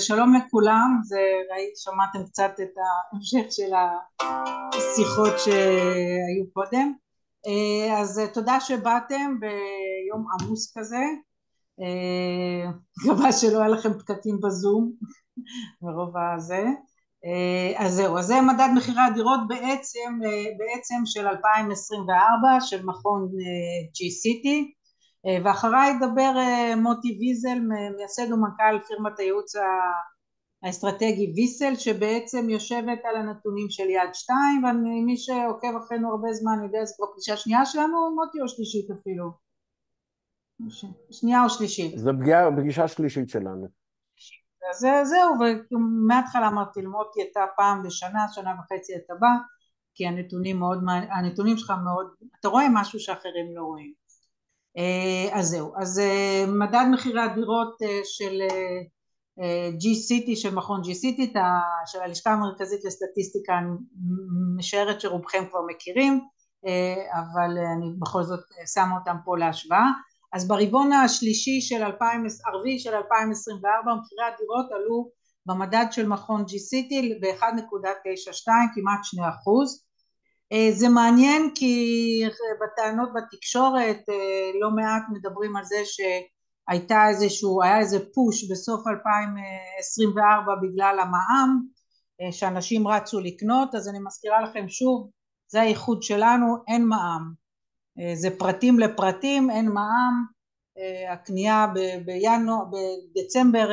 שלום לכולם, שמעתם קצת את ההמשך של השיחות שהיו קודם, אז תודה שבאתם ביום עמוס כזה, מקווה שלא היה לכם פקקים בזום ברוב הזה. אז זהו, אז זה מדד מחירי הדירות בעצם של 2024 של מכון G-City, ואחריי ידבר מוטי ויזל, מייסד ומנכ"ל פירמת הייעוץ האסטרטגי ויסל, שבעצם יושבת על הנתונים של יד 2, ומי שעוקב אחרינו הרבה זמן יודע, זה כבר פגישה שנייה שלנו, מוטי, או שלישית אפילו? שנייה או שלישית? זה פגישה שלישית שלנו. אז זהו, ומההתחלה אמרתי למוטי, אתה פעם בשנה, שנה וחצי אתה בא, כי הנתונים שלך מאוד, אתה רואה משהו שאחרים לא רואים. אז זהו, אז מדד מחירי הדירות של G-City, של מכון G-City, של הלשכה המרכזית לסטטיסטיקה, אני משערת שרובכם כבר מכירים, אבל אני בכל זאת שמה אותם פה להשוואה. אז ברבעון השלישי של 2024 מחירי הדירות עלו במדד של מכון G-City ב-1.92, כמעט 2%. זה מעניין כי בטענות בתקשורת לא מעט מדברים על זה היה איזה פוש בסוף 2024 בגלל המע"מ, שאנשים רצו לקנות. אז אני מזכירה לכם שוב, זה הייחוד שלנו, אין מע"מ, זה פרטים לפרטים, אין מע"מ. הקנייה בדצמבר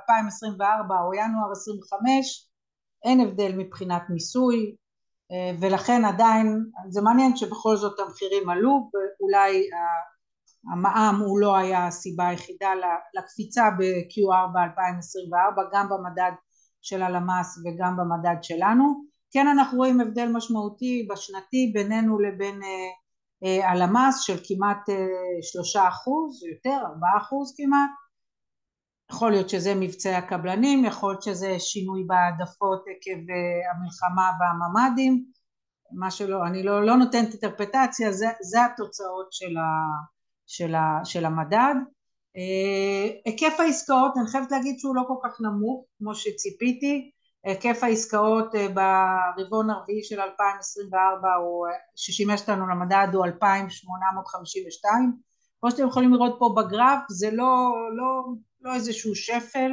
2024 או ינואר 25 אין הבדל מבחינת מיסוי, ולכן עדיין זה מעניין שבכל זאת המחירים עלו, ואולי המע"מ הוא לא היה הסיבה היחידה לקפיצה ב-Q4 2024, גם במדד של הלמ"ס וגם במדד שלנו. כן, אנחנו רואים הבדל משמעותי בשנתי בינינו לבין הלמ"ס של כמעט 3%, יותר 4% כמעט. יכול להיות שזה מבצעי הקבלנים, יכול להיות שזה שינוי בעדפות עקב המלחמה בממ"דים, מה שלא, אני לא נותנת אינטרפרטציה, זה התוצאות של המדד. היקף העסקאות, אני חייבת להגיד שהוא לא כל כך נמוך כמו שציפיתי. היקף העסקאות ברבעון הרביעי של 2024 ששימש לנו למדד הוא 2,852. כמו שאתם יכולים לראות פה בגרף, זה לא איזשהו שפל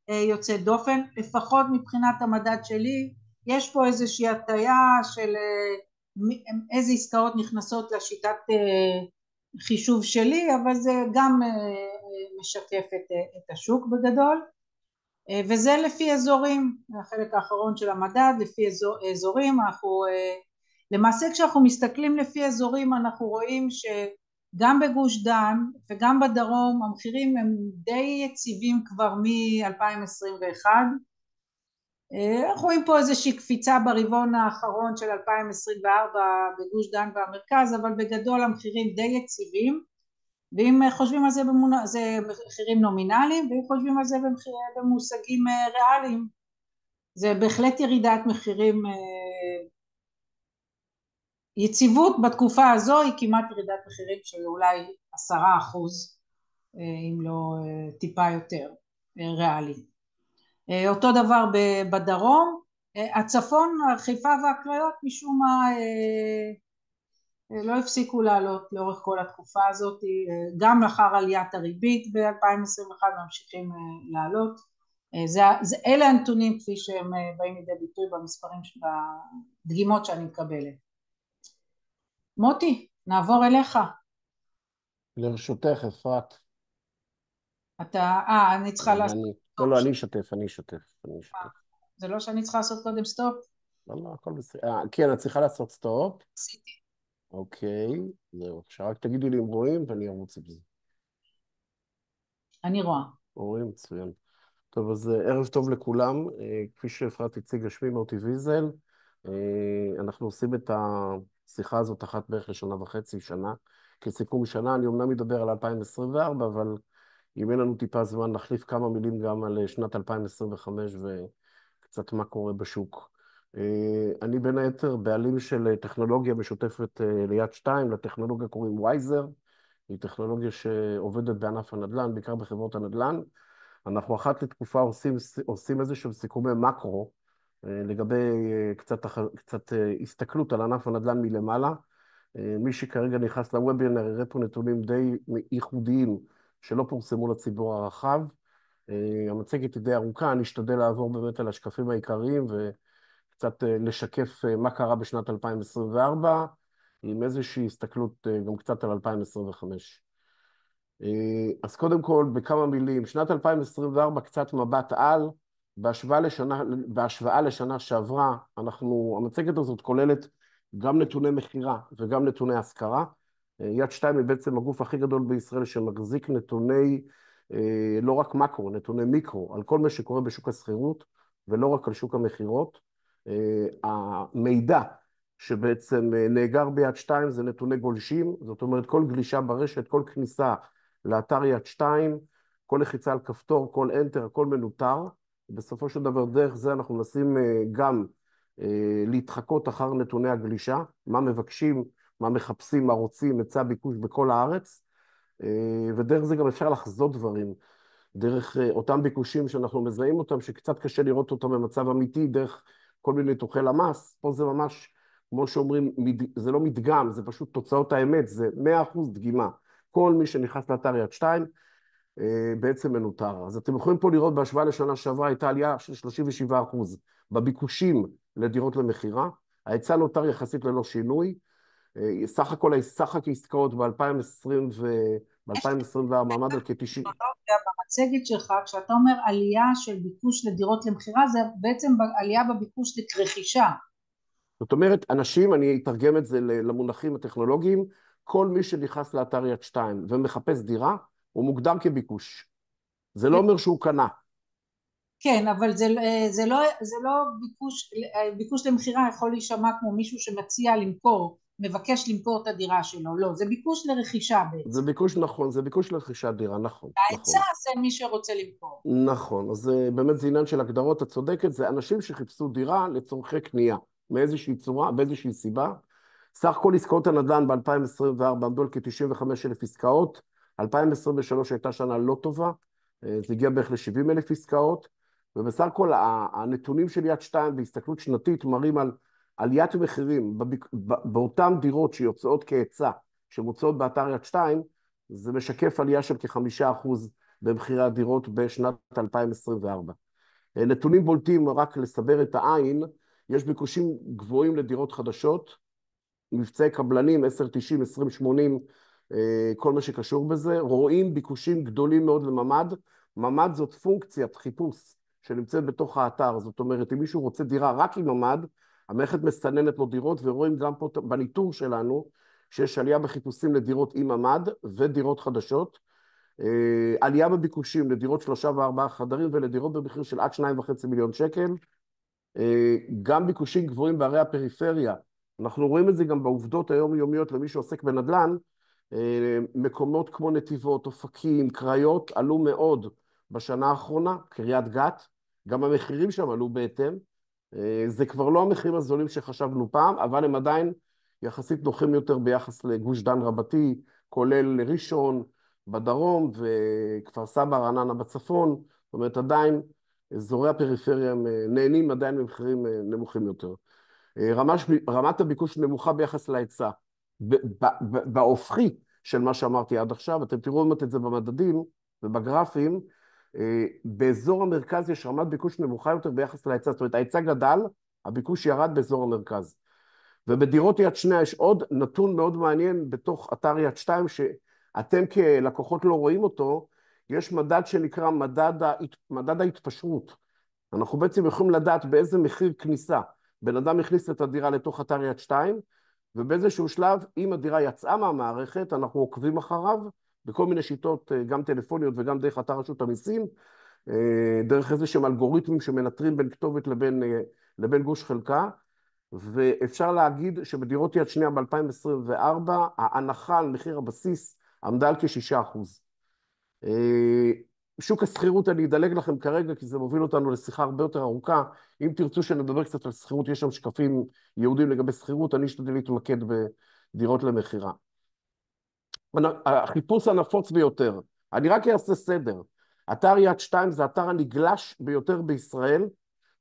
יוצא דופן, לפחות מבחינת המדד שלי. יש פה איזושהי הטיה של איזה עסקאות נכנסות לשיטת חישוב שלי, אבל זה גם משקף את השוק בגדול. וזה לפי אזורים, החלק האחרון של המדד, לפי אזורים. למעשה כשאנחנו מסתכלים לפי אזורים, אנחנו רואים שגם בגוש דן וגם בדרום המחירים הם די יציבים כבר מ-2021. אנחנו רואים פה איזושהי קפיצה ברבעון האחרון של 2024 בגוש דן והמרכז, אבל בגדול המחירים די יציבים. ואם חושבים על זה זה מחירים נומינליים, ואם חושבים על זה במושגים ריאליים, זה בהחלט ירידת מחירים. יציבות בתקופה הזו היא כמעט ירידת מחירים של אולי 10%, אם לא טיפה יותר ריאלי. אותו דבר בדרום. הצפון, חיפה והקריות משום מה לא הפסיקו לעלות לאורך כל התקופה הזאת, גם לאחר עליית הריבית ב-2021 ממשיכים לעלות. אלה הנתונים כפי שהם באים לידי ביטוי במספרים, בדגימות שאני מקבלת. מוטי, נעבור אליך. לרשותך, אפרת. אני צריכה לעשות... לא, אני אשתף. זה לא שאני צריכה לעשות קודם סטופ? לא, הכל בסדר. כן, את צריכה לעשות סטופ. עשיתי. אוקיי, זהו. עכשיו רק תגידי לי אם רואים ואני ארוץ עם זה. אני רואה. רואים, מצוין. טוב, אז ערב טוב לכולם. כפי שאפרת הציגה, שמי מוטי ויזל. אנחנו עושים את השיחה הזאת אחת בערך לשנה וחצי, שנה. כסיכום שנה, אני אומנם מדבר על 2024, אבל אם אין לנו טיפה זמן, נחליף כמה מילים גם על שנת 2025 וקצת מה קורה בשוק. אני בין היתר בעלים של טכנולוגיה משותפת ליד 2, לטכנולוגיה קוראים וייזר, היא טכנולוגיה שעובדת בענף הנדל"ן, בעיקר בחברות הנדל"ן, אנחנו אחת לתקופה עושים איזשהם סיכומי מקרו, לגבי קצת הסתכלות על ענף הנדל"ן מלמעלה. מי שכרגע נכנס לוובינר יראה פה נתונים די ייחודיים שלא פורסמו לציבור הרחב. המצגת היא די ארוכה, אני אשתדל לעבור באמת על השקפים העיקריים וקצת לשקף מה קרה בשנת 2024, עם איזושהי הסתכלות גם קצת על 2025. אז קודם כל, בכמה מילים, שנת 2024 קצת מבט על, בהשוואה לשנה שעברה, המצגת הזאת כוללת גם נתוני מחירה וגם נתוני השכרה. יד 2 היא בעצם הגוף הכי גדול בישראל שמחזיק נתוני, לא רק מקרו, נתוני מיקרו, על כל מה שקורה בשוק השכירות, ולא רק על שוק המחירות. המידע שבעצם נאגר ביד 2 זה נתוני גולשים, זאת אומרת כל גלישה ברשת, כל כניסה לאתר יד 2, כל לחיצה על כפתור, כל אנטר, הכל מנוטר. בסופו של דבר דרך זה אנחנו מנסים גם להתחקות אחר נתוני הגלישה, מה מבקשים, מה מחפשים, מה רוצים, היצע ביקוש בכל הארץ, ודרך זה גם אפשר לחזות דברים, דרך אותם ביקושים שאנחנו מזהים אותם, שקצת קשה לראות אותם במצב אמיתי, דרך כל מיני ניתוחי למ"ס. פה זה ממש, כמו שאומרים, זה לא מדגם, זה פשוט תוצאות האמת, זה 100% דגימה. כל מי שנכנס לאתר יד 2 בעצם מנוטר. אז אתם יכולים פה לראות בהשוואה לשנה שעברה הייתה עלייה של 37% בביקושים לדירות למכירה. ההיצע נותר יחסית ללא שינוי. סך הכל העסקאות ב-2024 עמד על כ-90. במצגת שלך, כשאתה אומר עלייה של ביקוש לדירות למכירה, זה בעצם עלייה בביקוש לרכישה. זאת אומרת, אנשים, אני אתרגם את זה למונחים הטכנולוגיים, כל מי שנכנס לאתר יד 2 ומחפש דירה, הוא מוגדר כביקוש. זה לא אומר שהוא קנה. כן, אבל זה לא ביקוש למכירה יכול להישמע כמו מישהו שמציע למכור, מבקש למכור את הדירה שלו, לא, זה ביקוש לרכישה בעצם. זה ביקוש, נכון, זה ביקוש לרכישת דירה, נכון. ההיצע זה מי שרוצה למכור. נכון, אז באמת זה עניין של הגדרות, את צודקת, זה אנשים שחיפשו דירה לצורכי קנייה, מאיזושהי צורה, באיזושהי סיבה. סך כל עסקאות הנדל"ן ב-2024 עמדו על כ-95,000 עסקאות, 2023 הייתה שנה לא טובה, זה הגיע בערך ל-70,000 עסקאות, ובסך הכל הנתונים של יד 2 בהסתכלות שנתית מראים על עליית מחירים באותן דירות שיוצאות כהיצע, שמוצאות באתר יד 2, זה משקף עלייה של כ5% במחירי הדירות בשנת 2024. נתונים בולטים, רק לסבר את העין, יש ביקושים גבוהים לדירות חדשות, מבצעי קבלנים, 10-90, 20-80, כל מה שקשור בזה. רואים ביקושים גדולים מאוד לממ"ד. ממ"ד זאת פונקציית חיפוש שנמצאת בתוך האתר. זאת אומרת, אם מישהו רוצה דירה רק עם ממ"ד, המערכת מסננת לו דירות, ורואים גם פה בניטור שלנו, שיש עלייה בחיפושים לדירות עם ממ"ד ודירות חדשות. עלייה בביקושים לדירות 3 ו4 חדרים ולדירות במחיר של עד 2.5 מיליון שקל. גם ביקושים גבוהים בערי הפריפריה. אנחנו רואים את זה גם בעובדות היומיומיות למי שעוסק בנדל"ן. מקומות כמו נתיבות, אופקים, קריות, עלו מאוד בשנה האחרונה, קריית גת. גם המחירים שם עלו בהתאם. זה כבר לא המחירים הזולים שחשבנו פעם, אבל הם עדיין יחסית נוחים יותר ביחס לגוש דן רבתי, כולל ראשון בדרום וכפר סבא, רעננה בצפון. זאת אומרת, עדיין אזורי הפריפריה הם נהנים עדיין ממחירים נמוכים יותר. רמת הביקוש נמוכה ביחס להיצע. בהופכי של מה שאמרתי עד עכשיו, אתם תראו את זה במדדים ובגרפים, באזור המרכז יש רמת ביקוש נמוכה יותר ביחס להיצע. זאת אומרת, ההיצע גדל, הביקוש ירד באזור המרכז. ובדירות יד 2 יש עוד נתון מאוד מעניין בתוך אתר יד 2, שאתם כלקוחות לא רואים אותו, יש מדד שנקרא מדד ההתפשרות. אנחנו בעצם יכולים לדעת באיזה מחיר כניסה בן אדם הכניס את הדירה לתוך אתר יד 2, ובאיזשהו שלב, אם הדירה יצאה מהמערכת, אנחנו עוקבים אחריו, בכל מיני שיטות, גם טלפוניות וגם דרך אתר רשות המיסים, דרך איזשהם אלגוריתמים שמנטרים בין כתובת לבין גוש חלקה, ואפשר להגיד שבדירות יד שנייה ב-2024, ההנחה על מחיר הבסיס עמדה על כ6%. שוק השכירות, אני אדלג לכם כרגע, כי זה מוביל אותנו לשיחה הרבה יותר ארוכה. אם תרצו שנדבר קצת על שכירות, יש שם שקפים יהודים לגבי שכירות, אני אשתדל להתמקד בדירות למכירה. החיפוש הנפוץ ביותר, אני רק אעשה סדר. אתר יד 2 זה האתר הנגלש ביותר בישראל,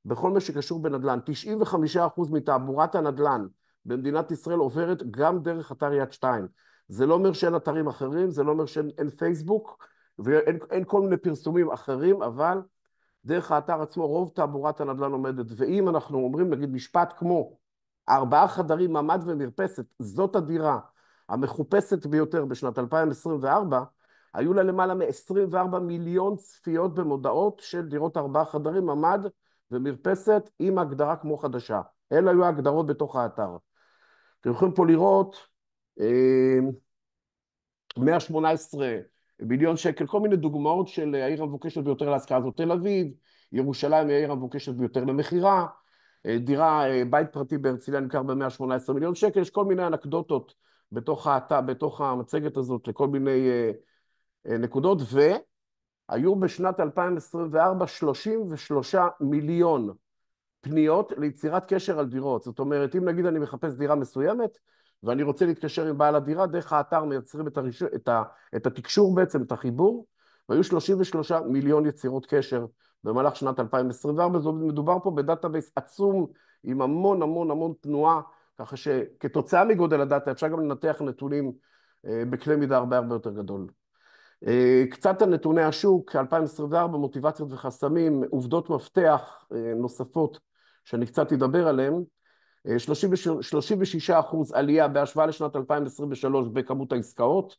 בכל מה שקשור בנדל"ן. 95% מתעבורת הנדל"ן במדינת ישראל עוברת גם דרך אתר יד 2. זה לא אומר שאין אתרים אחרים, זה לא אומר שאין פייסבוק, ואין כל מיני פרסומים אחרים, אבל דרך האתר עצמו רוב תעבורת הנדל"ן עומדת. ואם אנחנו אומרים, נגיד משפט כמו 4 חדרים, ממ"ד ומרפסת, זאת הדירה המחופשת ביותר בשנת 2024, היו לה למעלה מ-24 מיליון צפיות במודעות של דירות 4 חדרים, ממ"ד ומרפסת עם הגדרה כמו חדשה. אלה היו ההגדרות בתוך האתר. אתם יכולים פה לראות 118 מיליון שקל, כל מיני דוגמאות של העיר המבוקשת ביותר להשכרה, זאת תל אביב, ירושלים היא העיר המבוקשת ביותר למכירה, דירה, בית פרטי בהרצליה נמכר ב-118 מיליון שקל, יש כל מיני אנקדוטות בתוך המצגת הזאת לכל מיני נקודות, והיו בשנת 2024 33 מיליון פניות ליצירת קשר על דירות. זאת אומרת, אם נגיד אני מחפש דירה מסוימת, ואני רוצה להתקשר עם בעל הדירה, דרך האתר מייצרים את התקשור בעצם, את החיבור, והיו 33 מיליון יצירות קשר במהלך שנת 2024, זאת מדובר פה בדאטאבייס עצום, עם המון המון המון תנועה, ככה שכתוצאה מגודל הדאטה אפשר גם לנתח נתונים בקנה מידה הרבה הרבה יותר גדול. קצת על נתוני השוק, 2024, מוטיבציות וחסמים, עובדות מפתח נוספות שאני קצת אדבר עליהן, 36% עלייה בהשוואה לשנת 2023 בכמות העסקאות,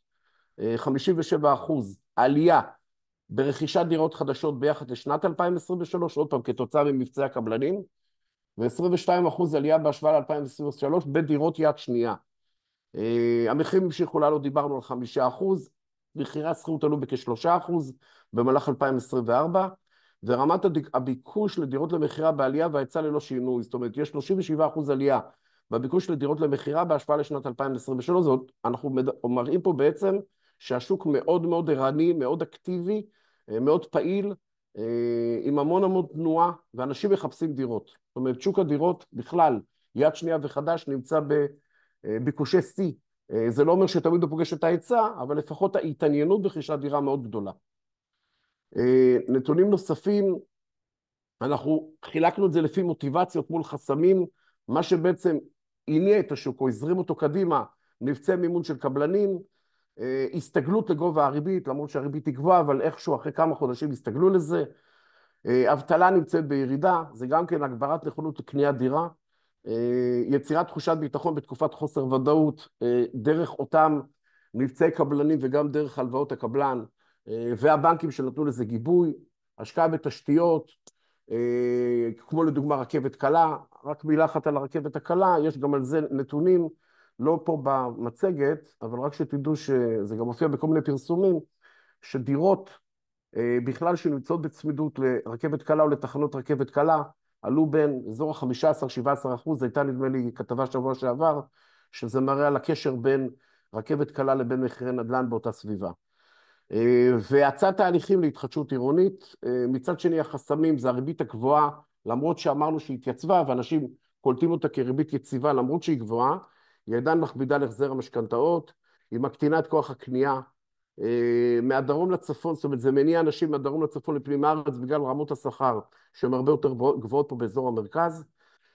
57% עלייה ברכישת דירות חדשות ביחד לשנת 2023, עוד פעם כתוצאה ממבצעי הקבלנים, ו-22% עלייה בהשוואה ל-2023 בדירות יד שנייה. המחירים המשיכו לעלות, דיברנו על 5%, מחירי השכירות עלו בכ3% במהלך 2024, ורמת הביקוש לדירות למכירה בעלייה וההיצע ללא שינוי. זאת אומרת, יש 37% עלייה בביקוש לדירות למכירה בהשוואה לשנת 2023. זאת, אנחנו מראים פה בעצם שהשוק מאוד מאוד ערני, מאוד אקטיבי, מאוד פעיל, עם המון המון תנועה, ואנשים מחפשים דירות. זאת אומרת, שוק הדירות בכלל, יד שנייה וחדש, נמצא בביקושי שיא. זה לא אומר שתמיד הוא פוגש את ההיצע, אבל לפחות ההתעניינות ברכישת דירה מאוד גדולה. נתונים נוספים, אנחנו חילקנו את זה לפי מוטיבציות מול חסמים, מה שבעצם הניע את השוק או הזרים אותו קדימה, מבצעי מימון של קבלנים, הסתגלות לגובה הריבית, למרות שהריבית היא גבוהה, אבל איכשהו אחרי כמה חודשים הסתגלו לזה, אבטלה נמצאת בירידה, זה גם כן הגברת נכונות לקניית דירה, יצירת תחושת ביטחון בתקופת חוסר ודאות, דרך אותם מבצעי קבלנים וגם דרך הלוואות הקבלן, והבנקים שנתנו לזה גיבוי, השקעה בתשתיות, כמו לדוגמה רכבת קלה, רק מילה אחת על הרכבת הקלה, יש גם על זה נתונים, לא פה במצגת, אבל רק שתדעו שזה גם מופיע בכל מיני פרסומים, שדירות בכלל שנמצאות בצמידות לרכבת קלה או לתחנות רכבת קלה, עלו בין אזור ה-15-17%, הייתה נדמה לי כתבה שבוע שעבר, שזה מראה על הקשר בין רכבת קלה לבין מחירי נדל"ן באותה סביבה. והצעת תהליכים להתחדשות עירונית, מצד שני החסמים זה הריבית הגבוהה, למרות שאמרנו שהיא התייצבה, ואנשים קולטים אותה כריבית יציבה, למרות שהיא גבוהה, היא עדיין מכבידה להחזר המשכנתאות, היא מקטינה את כוח הקנייה, מהדרום לצפון, זאת אומרת, זה מניע אנשים מהדרום לצפון לפנים הארץ בגלל רמות השכר שהן הרבה יותר גבוהות פה באזור המרכז,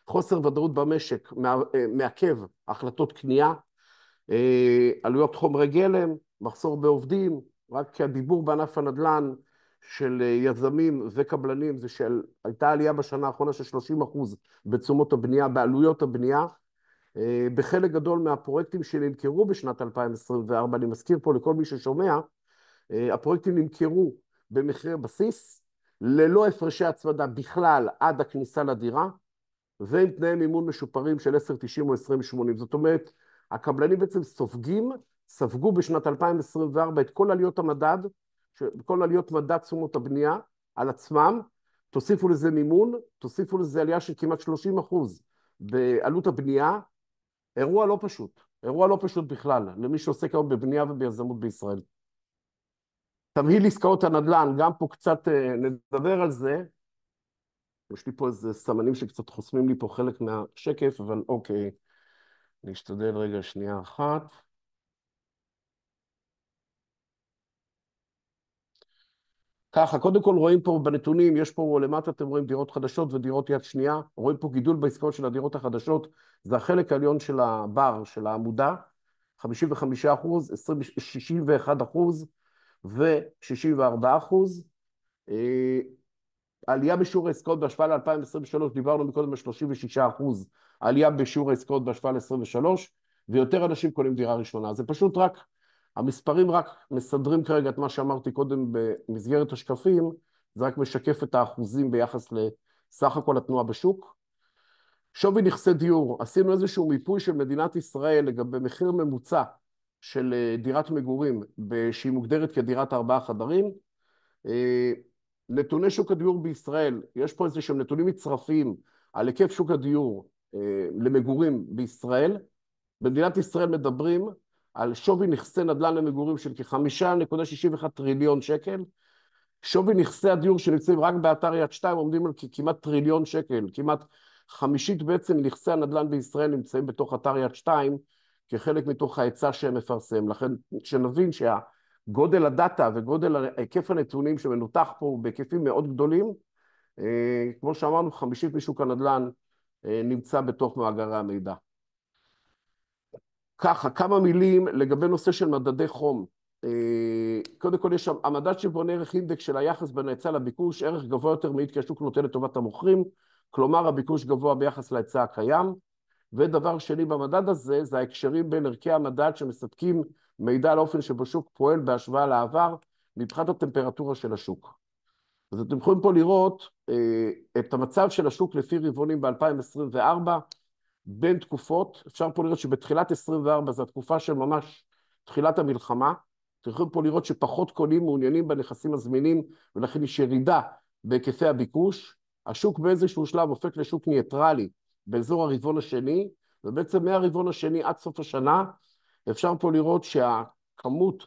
חוסר ודאות במשק מעכב החלטות קנייה, עלויות חומרי גלם, מחסור בעובדים, רק הדיבור בענף הנדל"ן של יזמים וקבלנים זה שהייתה עלייה בשנה האחרונה של 30% בתשומות הבנייה, בעלויות הבנייה, בחלק גדול מהפרויקטים שנמכרו בשנת 2024, אני מזכיר פה לכל מי ששומע, הפרויקטים נמכרו במחירי בסיס, ללא הפרשי הצמדה בכלל עד הכניסה לדירה, ועם תנאי מימון משופרים של 10.90 או 20.80. זאת אומרת, הקבלנים בעצם ספגו בשנת 2024 את כל עליות המדד, כל עליות מדד תשומות הבנייה על עצמם, תוסיפו לזה מימון, תוסיפו לזה עלייה של כמעט 30% בעלות הבנייה, אירוע לא פשוט בכלל, למי שעוסק היום בבנייה וביזמות בישראל. תמהיל עסקאות הנדל"ן, גם פה קצת נדבר על זה, יש לי פה איזה סמנים שקצת חוסמים לי פה חלק מהשקף, אבל אוקיי, נשתדל רגע שנייה אחת. ככה, קודם כל רואים פה בנתונים, יש פה למטה אתם רואים דירות חדשות ודירות יד שנייה, רואים פה גידול בעסקאות של הדירות החדשות, זה החלק העליון של הבר, של העמודה, 55%, 61% ו-64%. עלייה בשיעור העסקאות בהשוואה ל-2023, דיברנו מקודם על 36%, עלייה בשיעור העסקאות בהשוואה ל-23, ויותר אנשים קונים דירה ראשונה. זה פשוט רק, המספרים רק מסדרים כרגע את מה שאמרתי קודם במסגרת השקפים, זה רק משקף את האחוזים ביחס לסך הכל התנועה בשוק. שווי נכסי דיור, עשינו איזשהו מיפוי של מדינת ישראל לגבי מחיר ממוצע של דירת מגורים, שהיא מוגדרת כדירת 4 חדרים. נתוני שוק הדיור בישראל, יש פה איזה שהם נתונים מצרפיים על היקף שוק הדיור למגורים בישראל. במדינת ישראל מדברים על שווי נכסי נדל"ן למגורים של כ-5.61 טריליון שקל. שווי נכסי הדיור שנמצאים רק באתר יד 2 עומדים על כמעט טריליון שקל, כמעט חמישית בעצם נכסי הנדל"ן בישראל נמצאים בתוך אתר יד 2, כחלק מתוך ההיצע שהם מפרסם. לכן שנבין גודל הדאטה וגודל היקף הנתונים שמנותח פה בהיקפים מאוד גדולים, כמו שאמרנו, חמישית משוק הנדל"ן נמצא בתוך מאגרי המידע. ככה, כמה מילים לגבי נושא של מדדי חום. קודם כל יש שם, המדד שבונה ערך אינדקס של היחס בין ההיצע לביקוש, ערך גבוה יותר מעיד כי השוק נותן לטובת המוכרים, כלומר הביקוש גבוה ביחס להיצע הקיים. ודבר שני במדד הזה, זה ההקשרים בין ערכי המדד שמספקים מידע על האופן שבו שוק פועל בהשוואה לעבר, מבחינת הטמפרטורה של השוק. אז אתם יכולים פה לראות את המצב של השוק לפי רבעונים ב-2024, בין תקופות. אפשר פה לראות שבתחילת 24 זו התקופה של ממש תחילת המלחמה. אתם יכולים פה לראות שפחות קונים מעוניינים בנכסים הזמינים, ולכן יש ירידה בהיקפי הביקוש. השוק באיזשהו שלב הופך לשוק ניטרלי באזור הרבעון השני, ובעצם מהרבעון השני עד סוף השנה, אפשר פה לראות שהכמות,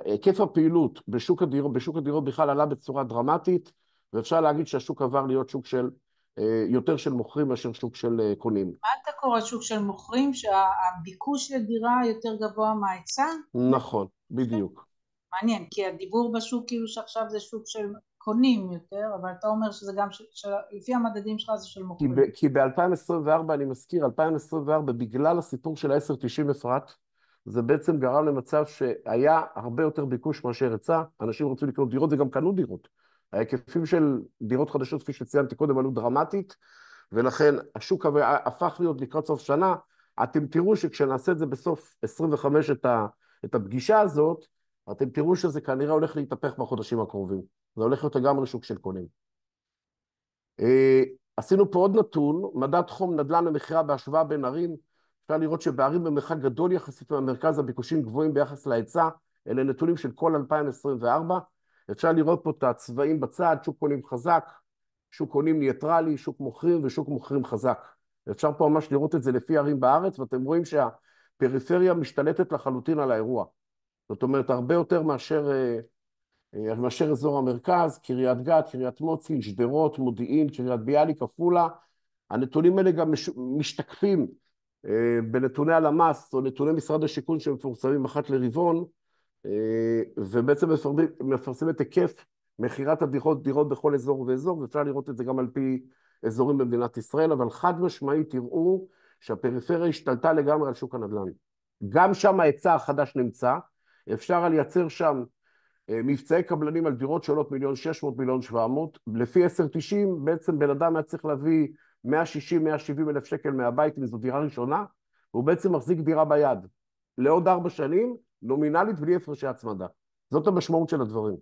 היקף הפעילות בשוק הדירות בכלל עלה בצורה דרמטית, ואפשר להגיד שהשוק עבר להיות שוק של יותר של מוכרים מאשר שוק של קונים. מה אתה קורא שוק של מוכרים? שהביקוש לדירה יותר גבוה מההיצע? נכון, בדיוק. מעניין, כי הדיבור בשוק כאילו שעכשיו זה שוק של קונים יותר, אבל אתה אומר שזה גם לפי המדדים שלך זה של מוכרים. כי ב-2024, אני מזכיר, 2024, בגלל הסיפור של ה-10.90 אפרת, זה בעצם גרם למצב שהיה הרבה יותר ביקוש מאשר היצע, אנשים רוצים לקנות דירות וגם קנו דירות. ההיקפים של דירות חדשות, כפי שציינתי קודם, עלו דרמטית, ולכן השוק הפך להיות לקראת סוף שנה. אתם תראו שכשנעשה את זה בסוף 25 את הפגישה הזאת, אתם תראו שזה כנראה הולך להתהפך בחודשים הקרובים. זה הולך להיות לגמרי שוק של קונים. עשינו פה עוד נתון, מדד חום נדל"ן למכירה בהשוואה בין ערים. אפשר לראות שבערים במרחק גדול יחסית מהמרכז הביקושים גבוהים ביחס להיצע, אלה נתונים של כל 2024. אפשר לראות פה את הצבעים בצד, שוק קונים חזק, שוק קונים ניטרלי, שוק מוכרים ושוק מוכרים חזק. אפשר פה ממש לראות את זה לפי ערים בארץ, ואתם רואים שהפריפריה משתלטת לחלוטין על האירוע. זאת אומרת, הרבה יותר מאשר אזור המרכז, קריית גת, קריית מוצקין, שדרות, מודיעין, קריית ביאליק, עפולה. הנתונים האלה גם משתקפים בנתוני הלמ"ס או נתוני משרד השיכון שמפורסמים אחת לרבעון, ובעצם מפרסם את היקף מכירת הדירות בכל אזור ואזור, ואפשר לראות את זה גם על פי אזורים במדינת ישראל, אבל חד משמעית תראו שהפריפריה השתלטה לגמרי על שוק הנדל"ן. גם שם ההיצע החדש נמצא, אפשר לייצר שם מבצעי קבלנים על דירות שעולות 1,600,000, 1,700,000, לפי 10.90 בעצם בן אדם היה צריך להביא 160,000-170,000 שקל מהבית אם זו דירה ראשונה, והוא בעצם מחזיק דירה ביד לעוד 4 שנים, נומינלית בלי הפרשי הצמדה. זאת המשמעות של הדברים.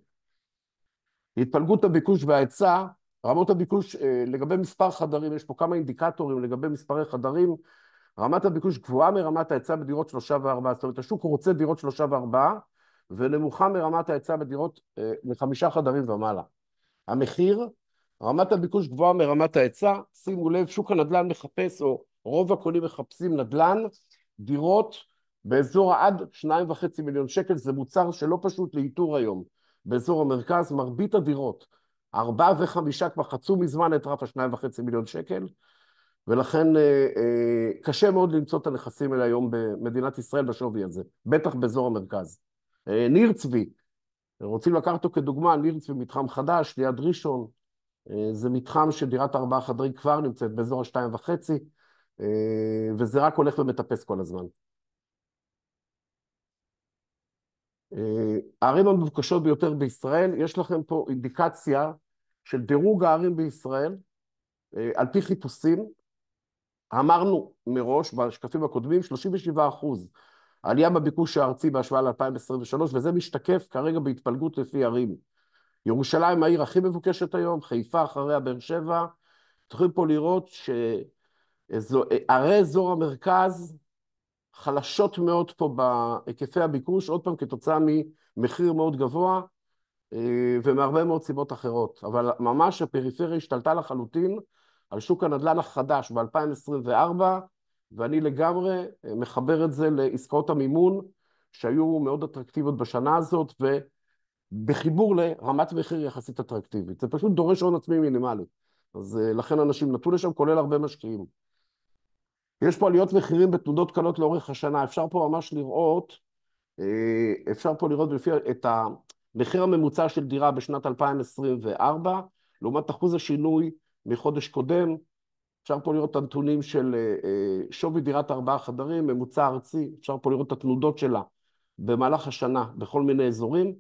התפלגות הביקוש וההיצע, רמות הביקוש לגבי מספר חדרים, יש פה כמה אינדיקטורים לגבי מספרי חדרים, רמת הביקוש גבוהה מרמת ההיצע בדירות 3 ו-4, זאת אומרת השוק רוצה דירות 3 ו-4, ונמוכה מרמת ההיצע בדירות ל5 חדרים ומעלה. המחיר, רמת הביקוש גבוהה מרמת ההיצע, שימו לב, שוק הנדל"ן מחפש, או רוב הקונים מחפשים נדל"ן, דירות באזור עד 2.5 מיליון שקל, זה מוצר שלא פשוט לאיתור היום. באזור המרכז, מרבית הדירות, 4 ו-5 כבר חצו מזמן את רף 2.5 מיליון שקל, ולכן קשה מאוד למצוא את הנכסים האלה היום במדינת ישראל בשווי הזה, בטח באזור המרכז. ניר צבי, רוצים לקחת אותו כדוגמה, נרצה מתחם חדש, ליד ראשון, זה מתחם שדירת 4 חדרים כבר נמצאת באזור ה-2.5, וזה רק הולך ומטפס כל הזמן. הערים המבוקשות ביותר בישראל, יש לכם פה אינדיקציה של דירוג הערים בישראל, על פי חיפושים, אמרנו מראש בשקפים הקודמים, 37% עלייה בביקוש הארצי בהשוואה ל-2023, וזה משתקף כרגע בהתפלגות לפי ערים. ירושלים העיר הכי מבוקשת היום, חיפה אחריה באר שבע, אתם יכולים פה לראות שערי אזור המרכז חלשות מאוד פה בהיקפי הביקוש, עוד פעם כתוצאה ממחיר מאוד גבוה, ומהרבה מאוד סיבות אחרות. אבל ממש הפריפריה השתלטה לחלוטין על שוק הנדל"ן החדש ב-2024, ואני לגמרי מחבר את זה לעסקאות המימון, שהיו מאוד אטרקטיביות בשנה הזאת, ובחיבור לרמת מחיר יחסית אטרקטיבית. זה פשוט דורש הון עצמי מינימלי. אז לכן אנשים נטו לשם, כולל הרבה משקיעים. יש פה עליות מחירים בתנודות קלות לאורך השנה. אפשר פה ממש לראות, לפי את המחיר הממוצע של דירה בשנת 2024, לעומת אחוז השינוי מחודש קודם. אפשר פה לראות את הנתונים של שווי דירת 4 חדרים, ממוצע ארצי, אפשר פה לראות את התנודות שלה במהלך השנה בכל מיני אזורים.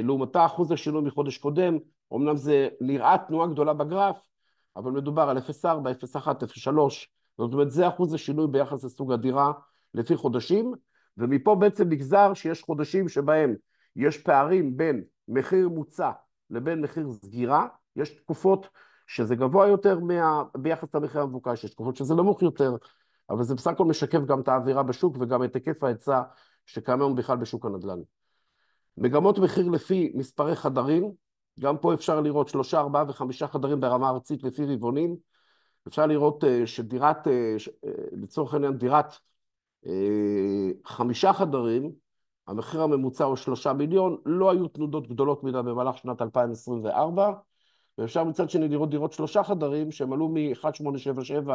לעומתה אחוז השינוי מחודש קודם, אמנם זה נראה תנועה גדולה בגרף, אבל מדובר על 0.4, 0.1, 0.3, זאת אומרת זה אחוז השינוי ביחס לסוג הדירה לפי חודשים, ומפה בעצם נגזר שיש חודשים שבהם יש פערים בין מחיר מוצע לבין מחיר סגירה, יש תקופות שזה גבוה יותר ביחס למחיר המבוקש, יש תקופות שזה נמוך יותר, אבל זה בסך הכל משקף גם את האווירה בשוק וגם את היקף ההיצע שקיים היום בכלל בשוק הנדל"ן. מגמות מחיר לפי מספרי חדרים, גם פה אפשר לראות 3, 4 ו5 חדרים ברמה ארצית לפי רבעונים, אפשר לראות שדירת, לצורך העניין דירת 5 חדרים, המחיר הממוצע הוא 3 מיליון, לא היו תנודות גדולות מדי במהלך שנת 2024, ואפשר מצד שני לראות דירות 3 חדרים, שהם עלו מ-1877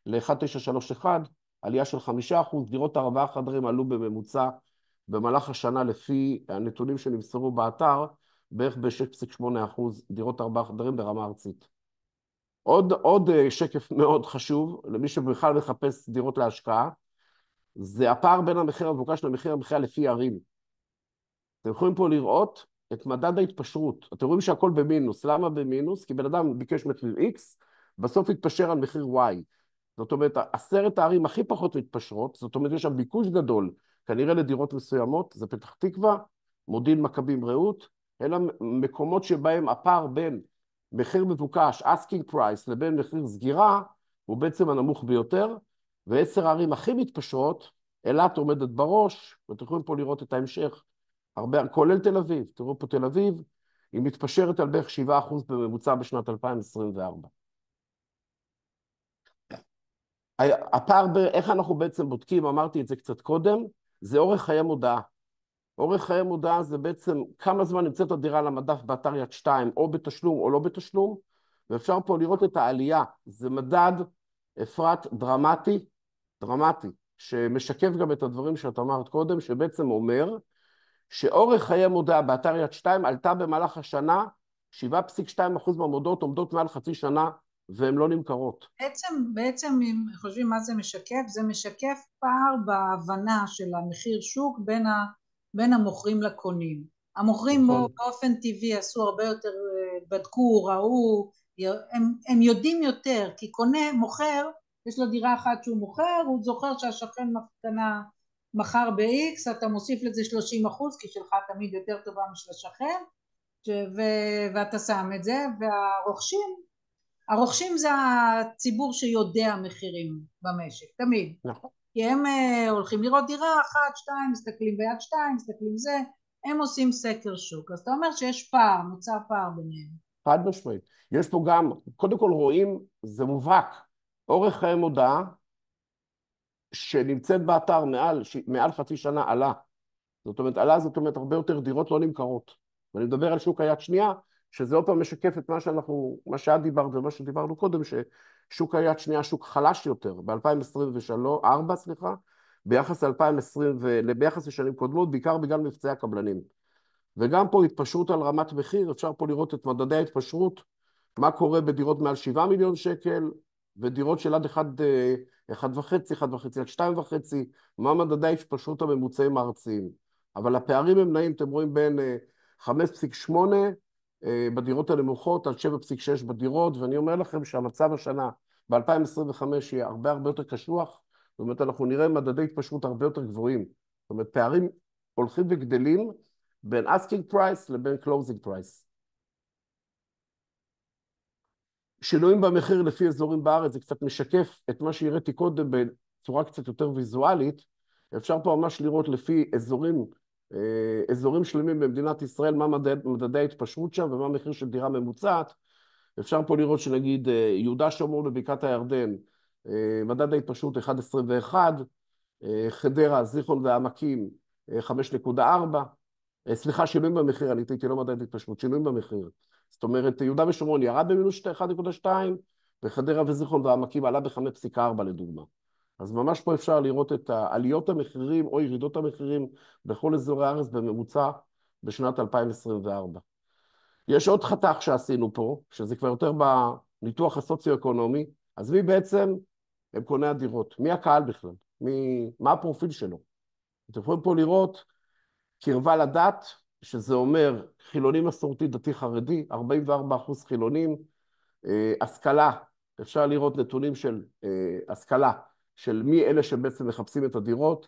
ל-1931, עלייה של 5%, דירות 4 חדרים עלו בממוצע במהלך השנה לפי הנתונים שנמסרו באתר, בערך ב-6.8% דירות 4 חדרים ברמה ארצית. עוד שקף מאוד חשוב, למי שבכלל מחפש דירות להשקעה, זה הפער בין המחיר המבוקש למחיר המחיה לפי ערים. אתם יכולים פה לראות את מדד ההתפשרות. אתם רואים שהכל במינוס. למה במינוס? כי בן אדם ביקש מחיר X, בסוף התפשר על מחיר Y. זאת אומרת, 10 הערים הכי פחות מתפשרות, זאת אומרת, יש שם ביקוש גדול, כנראה לדירות מסוימות, זה פתח תקווה, מודיעין מכבים רעות, אלה מקומות שבהם הפער בין מחיר מבוקש, asking price, לבין מחיר סגירה, הוא בעצם הנמוך ביותר, ו10 הערים הכי מתפשרות, אילת עומדת בראש, ואתם יכולים פה לראות את ההמשך, כולל תל אביב, תראו פה תל אביב, היא מתפשרת על בערך 7% בממוצע בשנת 2024. הפער, איך אנחנו בעצם בודקים, אמרתי את זה קצת קודם, זה אורך חיי מודעה. אורך חיי מודעה זה בעצם כמה זמן נמצאת הדירה על המדף באתר יד 2, או בתשלום או לא בתשלום, ואפשר פה לראות את העלייה. זה מדד, אפרת, דרמטי, שמשקף גם את הדברים שאת אמרת קודם, שבעצם אומר שאורך חיי מודעה באתר יד 2 עלתה במהלך השנה, 7.2% מהמודעות עומדות מעל חצי שנה, והן לא נמכרות. בעצם אם חושבים מה זה משקף, זה משקף פער בהבנה של המחיר שוק בין המוכרים לקונים. המוכרים באופן טבעי עשו הרבה יותר, בדקו, ראו, הם יודעים יותר, כי מוכר, יש לו דירה אחת שהוא מוכר, הוא זוכר שהשכן קנה מחר ב-X, אתה מוסיף לזה 30%, כי שלך תמיד יותר טובה משל השכן, ואתה שם את זה, הרוכשים זה הציבור שיודע מחירים במשק, תמיד. נכון. כי הם הולכים לראות דירה 1, 2, מסתכלים ביד 2, מסתכלים זה, הם עושים סקר שוק. אז אתה אומר שיש פער, נוצר פער ביניהם. חד משמעית. יש פה גם, קודם כל רואים, זה מובהק, אורך חיי מודעה, שנמצאת באתר מעל חצי שנה עלה. זאת אומרת, הרבה יותר דירות לא נמכרות. ואני מדבר על שוק היד שנייה, שזה עוד פעם משקף את מה שאת דיברת ומה שדיברנו קודם, ששוק היד שנייה שוק חלש יותר, ב-2024, ביחס לשנים קודמות, בעיקר בגלל מבצעי הקבלנים. וגם פה התפשרות על רמת מחיר, אפשר פה לראות את מדדי ההתפשרות, מה קורה בדירות מעל 7 מיליון שקל, ודירות של עד 1.5, 1.5 עד 2.5, מה מדדי ההתפשרות הממוצעים הארציים. אבל הפערים הם נעים, אתם רואים בין 5.8 בדירות הנמוכות עד 7.6 בדירות, ואני אומר לכם שהמצב השנה ב-2025 יהיה הרבה הרבה יותר קשוח, זאת אומרת אנחנו נראה מדדי התפשרות הרבה יותר גבוהים, זאת אומרת פערים הולכים וגדלים בין asking price לבין closing price. שינויים במחיר לפי אזורים בארץ, זה קצת משקף את מה שהראיתי קודם בצורה קצת יותר ויזואלית. אפשר פה ממש לראות לפי אזורים שלמים במדינת ישראל, מה מדדי ההתפשרות שם ומה המחיר של דירה ממוצעת. אפשר פה לראות שנגיד יהודה שומרון בבקעת הירדן, מדד ההתפשרות 1.21, חדרה, זיכרון והעמקים 5.4, סליחה, שינויים במחיר, אני טעיתי לא מדד התפשרות, שינויים במחיר. זאת אומרת, יהודה ושומרון ירד במינוס 1.2, וחדרה וזיכרון והעמקים עלה ב-5.4 לדוגמה. אז ממש פה אפשר לראות את עליות המחירים או ירידות המחירים בכל אזורי הארץ בממוצע בשנת 2024. יש עוד חתך שעשינו פה, שזה כבר יותר בניתוח הסוציו-אקונומי, אז מי בעצם הם קוני הדירות? מי הקהל בכלל? מה הפרופיל שלו? אתם יכולים פה לראות קרבה לדת, שזה אומר חילוני מסורתי דתי חרדי, 44% חילונים, השכלה, אפשר לראות נתונים של השכלה, של מי אלה שבעצם מחפשים את הדירות,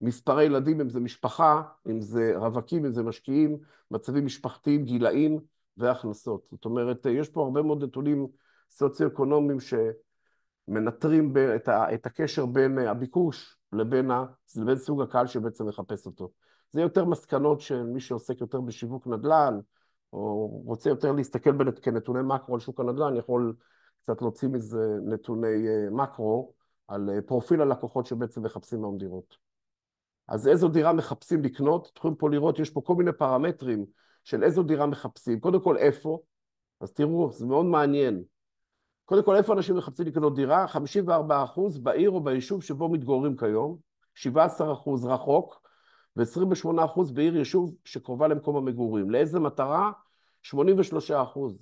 מספרי ילדים, אם זה משפחה, אם זה רווקים, אם זה משקיעים, מצבים משפחתיים, גילאים והכנסות. זאת אומרת, יש פה הרבה מאוד נתונים סוציו-אקונומיים שמנטרים את הקשר בין הביקוש לבין סוג הקהל שבעצם מחפש אותו. זה יותר מסקנות של מי שעוסק יותר בשיווק נדל"ן, או רוצה יותר להסתכל כנתוני מקרו על שוק הנדל"ן, יכול קצת להוציא מזה נתוני מקרו, על פרופיל הלקוחות שבעצם מחפשים היום דירות. אז איזו דירה מחפשים לקנות? אתם יכולים פה לראות, יש פה כל מיני פרמטרים של איזו דירה מחפשים. קודם כל, איפה? אז תראו, זה מאוד מעניין. קודם כל, איפה אנשים מחפשים לקנות דירה? 54% בעיר או ביישוב שבו מתגוררים כיום, 17% רחוק, ו-28% בעיר יישוב שקרובה למקום המגורים. לאיזה מטרה? 83%.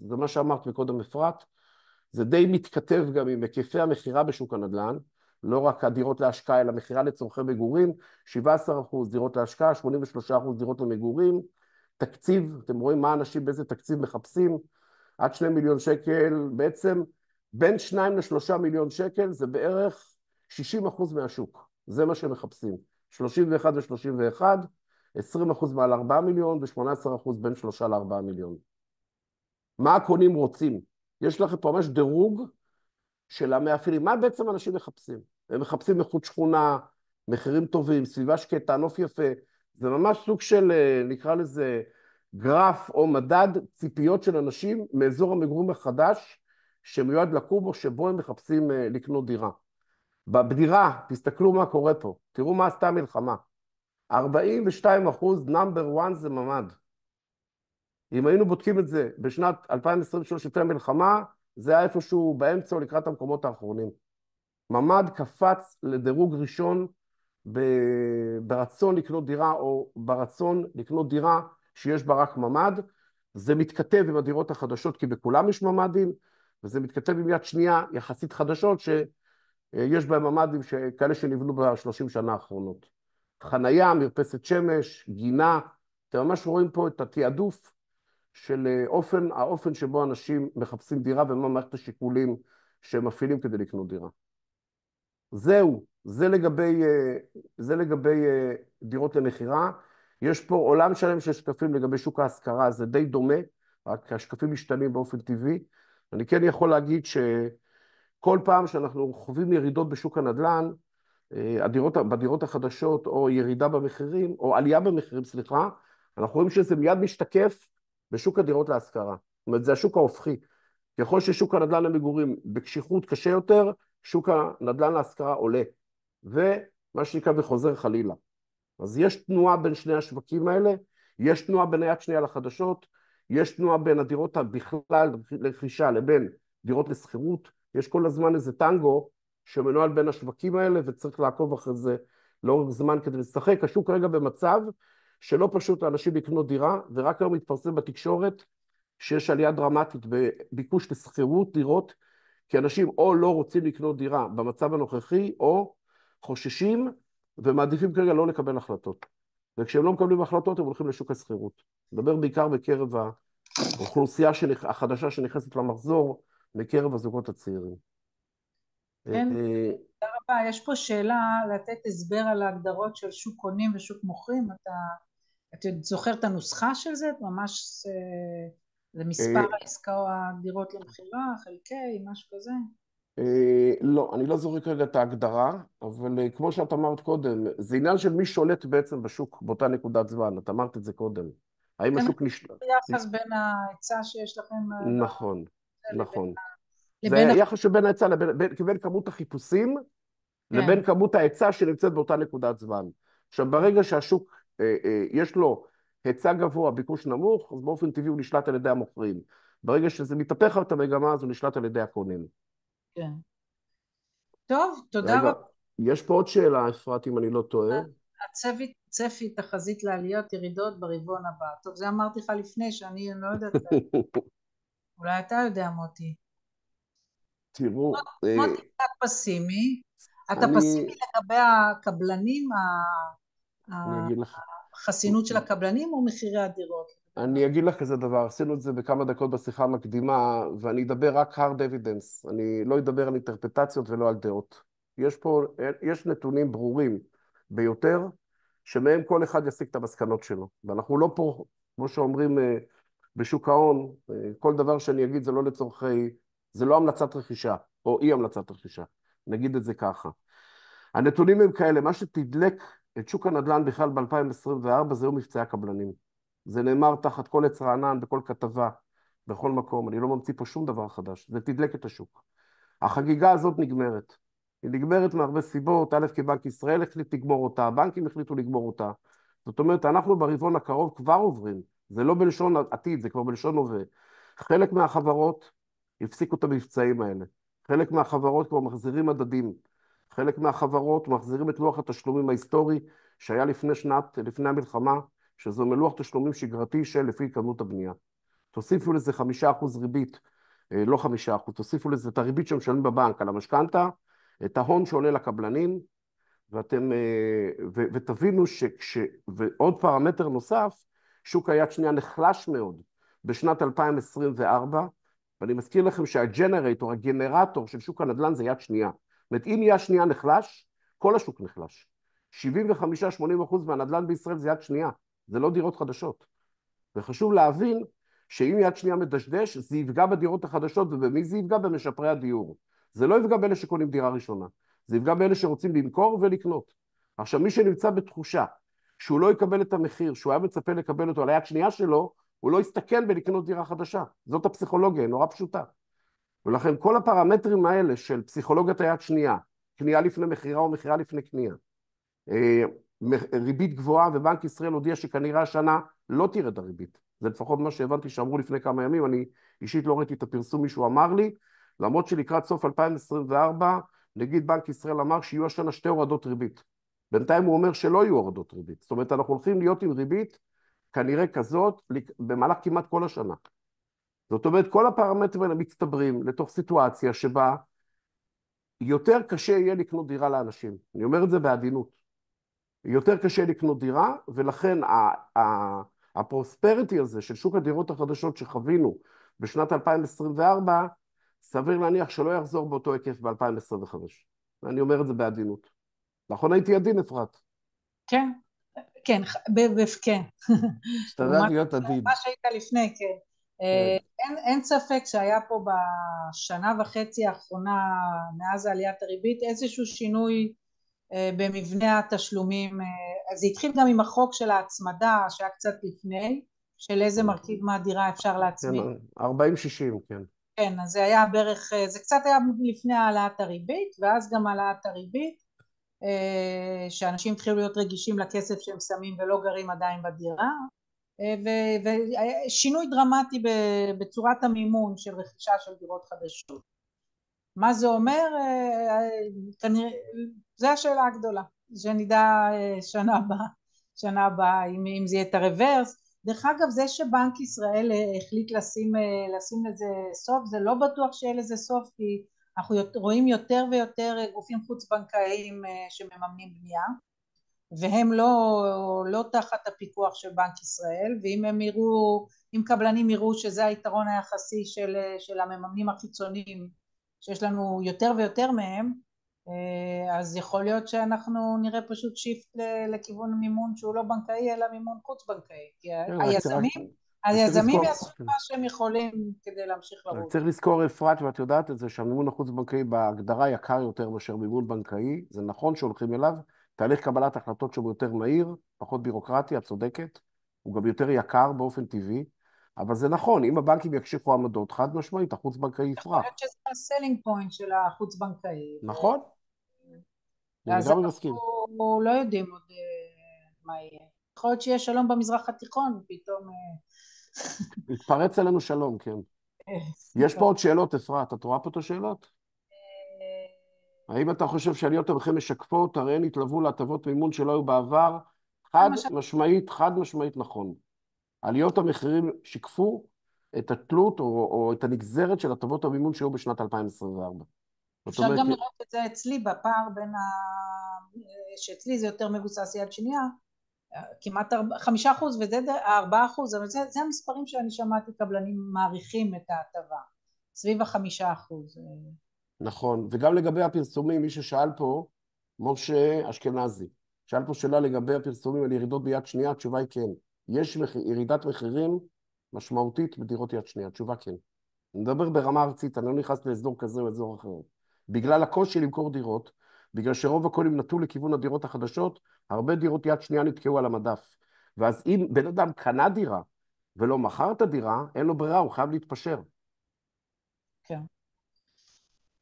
זה מה שאמרת מקודם אפרת. זה די מתכתב גם עם היקפי המחירה בשוק הנדל"ן, לא רק הדירות להשקעה, אלא מחירה לצורכי מגורים, 17% דירות להשקעה, 83% דירות למגורים. תקציב, אתם רואים מה אנשים באיזה תקציב מחפשים, עד 2 מיליון שקל, בעצם בין 2 ל-3 מיליון שקל, זה בערך 60% מהשוק, זה מה שהם מחפשים. 31 ו-31, 20% מעל 4 מיליון ו-18% בין 3 ל-4 מיליון. מה הקונים רוצים? יש לכם פה ממש דירוג של המאפיינים. מה בעצם אנשים מחפשים? הם מחפשים איכות שכונה, מחירים טובים, סביבה שקטה, נוף יפה. זה ממש סוג של, נקרא לזה, גרף או מדד ציפיות של אנשים מאזור המגורים החדש, שמיועד לקום או שבו הם מחפשים לקנות דירה. בדירה, תסתכלו מה קורה פה, תראו מה עשתה המלחמה. 42% נאמבר 1 זה ממ"ד. אם היינו בודקים את זה בשנת 2023 לפני המלחמה, זה היה איפשהו באמצע או לקראת המקומות האחרונים. ממ"ד קפץ לדירוג ראשון ברצון לקנות דירה, או ברצון לקנות דירה שיש בה רק ממ"ד. זה מתכתב עם הדירות החדשות, כי בכולם יש ממ"דים, וזה מתכתב עם יד שנייה יחסית חדשות, שיש בהם ממ"דים כאלה שנבנו ב-30 שנה האחרונות. חנייה, מרפסת שמש, גינה, אתם ממש רואים פה את התיעדוף של האופן שבו אנשים מחפשים דירה, ומה מערכת השיקולים שהם מפעילים כדי לקנות דירה. זהו, זה לגבי דירות למכירה. יש פה עולם שלם של שקפים לגבי שוק ההשכרה, זה די דומה, רק השקפים משתנים באופן טבעי. אני כן יכול להגיד שכל פעם שאנחנו חווים ירידות בשוק הנדל"ן, בדירות החדשות, או ירידה במחירים, או עלייה במחירים, סליחה, אנחנו רואים שזה מיד משתקף בשוק הדירות להשכרה. זאת אומרת, זה השוק ההופכי. ככל ששוק הנדל"ן למגורים בקשיחות קשה יותר, שוק הנדל"ן להשכרה עולה, ומה שנקרא וחוזר חלילה. אז יש תנועה בין שני השווקים האלה, יש תנועה בין היד שנייה לחדשות, יש תנועה בין הדירות בכלל לרכישה לבין דירות לשכירות, יש כל הזמן איזה טנגו שמנוהל בין השווקים האלה, וצריך לעקוב אחרי זה לאורך זמן כדי לשחק. השוק כרגע במצב שלא פשוט לאנשים לקנות דירה, ורק היום מתפרסם בתקשורת שיש עלייה דרמטית בביקוש לשכירות דירות, כי אנשים או לא רוצים לקנות דירה במצב הנוכחי, או חוששים ומעדיפים כרגע לא לקבל החלטות. וכשהם לא מקבלים החלטות, הם הולכים לשוק השכירות. מדבר בעיקר בקרב האוכלוסייה החדשה שנכנסת למחזור, מקרב הזוגות הצעירים. כן, תודה רבה. יש פה שאלה לתת הסבר על ההגדרות של שוק קונים ושוק מוכרים. אתה זוכר את הנוסחה של זה? ממש זה מספר העסקאות הדירות למכירה, חלקי, משהו כזה? לא, אני לא זוכר כרגע את ההגדרה, אבל כמו שאת אמרת קודם, זה עניין של מי שולט בעצם בשוק באותה נקודת זמן, את אמרת את זה קודם. האם כן, השוק נשלט? יחס בין ההיצע שיש לכם נכון, נכון. זה לבין יחס שבין ההיצע לבין כמות החיפושים, כן, לבין כמות ההיצע שנמצאת באותה נקודת זמן. עכשיו, ברגע שהשוק יש לו היצע גבוה, ביקוש נמוך, אז באופן טבעי הוא נשלט על ידי המוכרים. ברגע שזה מתהפך את המגמה, אז הוא נשלט על ידי הקונים. כן. טוב, תודה רגע, רבה. יש פה עוד שאלה, אפרת, אם אני לא טועה. צפי תחזית לעליות ירידות ברבעון הבא. טוב, זה אמרתי לך לפני שאני לא יודעת, אולי אתה יודע מוטי. תראו, מוטי קצת פסימי. אתה אני פסימי לגבי הקבלנים, אגיד לך, החסינות של הקבלנים או מחירי הדירות? אני אגיד לך כזה דבר, עשינו את זה בכמה דקות בשיחה המקדימה, ואני אדבר רק hard evidence, אני לא אדבר על אינטרפטציות ולא על דעות. יש נתונים ברורים ביותר, שמהם כל אחד יסיק את המסקנות שלו. ואנחנו לא פה, כמו שאומרים בשוק ההון, כל דבר שאני אגיד זה לא לצורכי, זה לא המלצת רכישה, או אי המלצת רכישה. נגיד את זה ככה. הנתונים הם כאלה, מה שתדלק את שוק הנדל"ן בכלל ב-2024 זהו מבצעי הקבלנים. זה נאמר תחת כל עץ רענן, בכל כתבה, בכל מקום. אני לא ממציא פה שום דבר חדש. זה תדלק את השוק. החגיגה הזאת נגמרת. היא נגמרת מהרבה סיבות. א', כי בנק ישראל החליט לגמור אותה, הבנקים החליטו לגמור אותה. זאת אומרת, אנחנו ברבעון הקרוב כבר עוברים. זה לא בלשון עתיד, זה כבר בלשון הווה. חלק מהחברות הפסיקו את המבצעים האלה. חלק מהחברות כבר מחזירים מדדים. חלק מהחברות מחזירים את לוח התשלומים ההיסטורי שהיה לפני המלחמה, שזו מלוח תשלומים שגרתי של לפי כמות הבנייה. תוסיפו לזה 5% ריבית, לא 5%, תוסיפו לזה את הריבית שמשלמים בבנק על המשכנתה, את ההון שעולה לקבלנים, ותבינו ועוד פרמטר נוסף, שוק היד שנייה נחלש מאוד בשנת 2024, ואני מזכיר לכם הגנרטור של שוק הנדל"ן זה יד שנייה. זאת אומרת, אם יד שנייה נחלש, כל השוק נחלש. 75-80% מהנדל"ן בישראל זה יד שנייה, זה לא דירות חדשות. וחשוב להבין שאם יד שנייה מדשדש, זה יפגע בדירות החדשות, ובמי זה יפגע? במשפרי הדיור. זה לא יפגע באלה שקונים דירה ראשונה, זה יפגע באלה שרוצים למכור ולקנות. עכשיו, מי שנמצא בתחושה שהוא לא יקבל את המחיר, שהוא היה מצפה לקבל אותו על היד שנייה שלו, הוא לא יסתכן בלקנות דירה חדשה. זאת הפסיכולוגיה, היא נורא פשוטה. ולכן כל הפרמטרים האלה של פסיכולוגיית היד שנייה, קנייה לפני מחירה או מחירה לפני קנייה, ריבית גבוהה, ובנק ישראל הודיע שכנראה השנה לא תרד הריבית. זה לפחות מה שהבנתי שאמרו לפני כמה ימים, אני אישית לא ראיתי את הפרסום, מישהו אמר לי, למרות שלקראת סוף 2024, נגיד בנק ישראל אמר שיהיו השנה 2 הורדות ריבית. בינתיים הוא אומר שלא יהיו הורדות ריבית. זאת אומרת, אנחנו הולכים להיות עם ריבית כנראה כזאת במהלך כמעט כל השנה. זאת אומרת, כל הפרמטרים האלה מצטברים לתוך סיטואציה שבה יותר קשה יהיה לקנות דירה לאנשים. אני אומר את זה בעדינות. יותר קשה לקנות דירה, ולכן הפרוספריטי הזה של שוק הדירות החדשות שחווינו בשנת 2024, סביר להניח שלא יחזור באותו היקף ב-2025. ואני אומר את זה בעדינות. נכון הייתי עדין, אפרת? כן, כן, כן. השתדלתי להיות עדין. מה שהיית לפני, כן. אין ספק שהיה פה בשנה וחצי האחרונה, מאז עליית הריבית, איזשהו שינוי במבנה התשלומים. אז זה התחיל גם עם החוק של ההצמדה שהיה קצת לפני, של איזה מרכיב מהדירה אפשר להצמיד. 40-60, כן. כן, אז זה היה בערך, זה קצת היה לפני העלאת הריבית, ואז גם העלאת הריבית, שאנשים התחילו להיות רגישים לכסף שהם שמים ולא גרים עדיין בדירה, ושינוי דרמטי בצורת המימון של רכישה של דירות חדשות. מה זה אומר? כנראה, זו השאלה הגדולה, שנדע שנה הבאה. שנה הבאה, אם זה יהיה את הרוורס. דרך אגב, זה שבנק ישראל החליט לשים לזה סוף, זה לא בטוח שיהיה לזה סוף, כי אנחנו רואים יותר ויותר גופים חוץ בנקאיים שמממנים בנייה, והם לא תחת הפיקוח של בנק ישראל, ואם הם יראו, אם קבלנים יראו שזה היתרון היחסי של המממנים החיצוניים, שיש לנו יותר ויותר מהם, אז יכול להיות שאנחנו נראה פשוט שיפט לכיוון מימון שהוא לא בנקאי אלא מימון חוץ בנקאי, כי כן, רק צריך היזמים לזכור, יעשו מה שהם יכולים כדי להמשיך רק לרוץ. צריך לזכור, אפרת, ואת יודעת את זה, שהמימון החוץ-בנקאי בהגדרה יקר יותר מאשר מימון בנקאי. זה נכון שהולכים אליו, תהליך קבלת החלטות שהוא יותר מהיר, פחות בירוקרטי, את צודקת, הוא גם יותר יקר באופן טבעי, אבל זה נכון, אם הבנקים יקשיחו עמדות, חד משמעית, החוץ-בנקאי יכול להיות יפרח. שזה הסלינג פוינט של החוץ בנקאי, נכון, אני אז לגמרי מסכים. אנחנו לא יודעים עוד מה יהיה. יכול להיות שיהיה שלום במזרח התיכון ופתאום התפרץ עלינו שלום, כן. יש פה טוב. עוד שאלות, אפרת, את רואה פה את השאלות? האם אתה חושב שעליות המחיר משקפות, הרי הן התלוו להטבות מימון שלא היו בעבר? חד משמעית נכון. עליות המחירים שיקפו את התלות או את הנגזרת של הטבות המימון שהיו בשנת 2024. זאת אפשר אומרת, גם לראות את זה אצלי בפער בין שאצלי זה יותר מבוסס יד שנייה, כמעט 5% וזה 4%, אבל זה המספרים שאני שמעתי קבלנים מעריכים את ההטבה, סביב 5%. נכון, וגם לגבי הפרסומים, מי ששאל פה, משה אשכנזי, שאל פה שאלה לגבי הפרסומים על ירידות ביד שנייה, התשובה היא כן. יש ירידת מחירים משמעותית בדירות יד שנייה, התשובה כן. אני מדבר ברמה ארצית, אני לא נכנס לאזור כזה או אזור אחר. בגלל הקושי למכור דירות, בגלל שרוב הקונים נטו לכיוון הדירות החדשות, הרבה דירות יד שנייה נתקעו על המדף. ואז אם בן אדם קנה דירה ולא מכר את הדירה, אין לו ברירה, הוא חייב להתפשר. כן.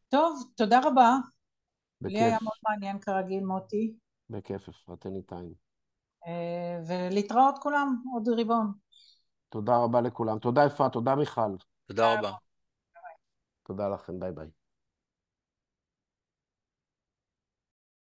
טוב, תודה רבה. לי היה מאוד בכיף, מעניין כרגיל מוטי, בכיף, אפרת, anytime. ולהתראות כולם עוד רבעון. תודה רבה לכולם. תודה אפרת, תודה מיכל. תודה רבה. תודה לכם, ביי ביי.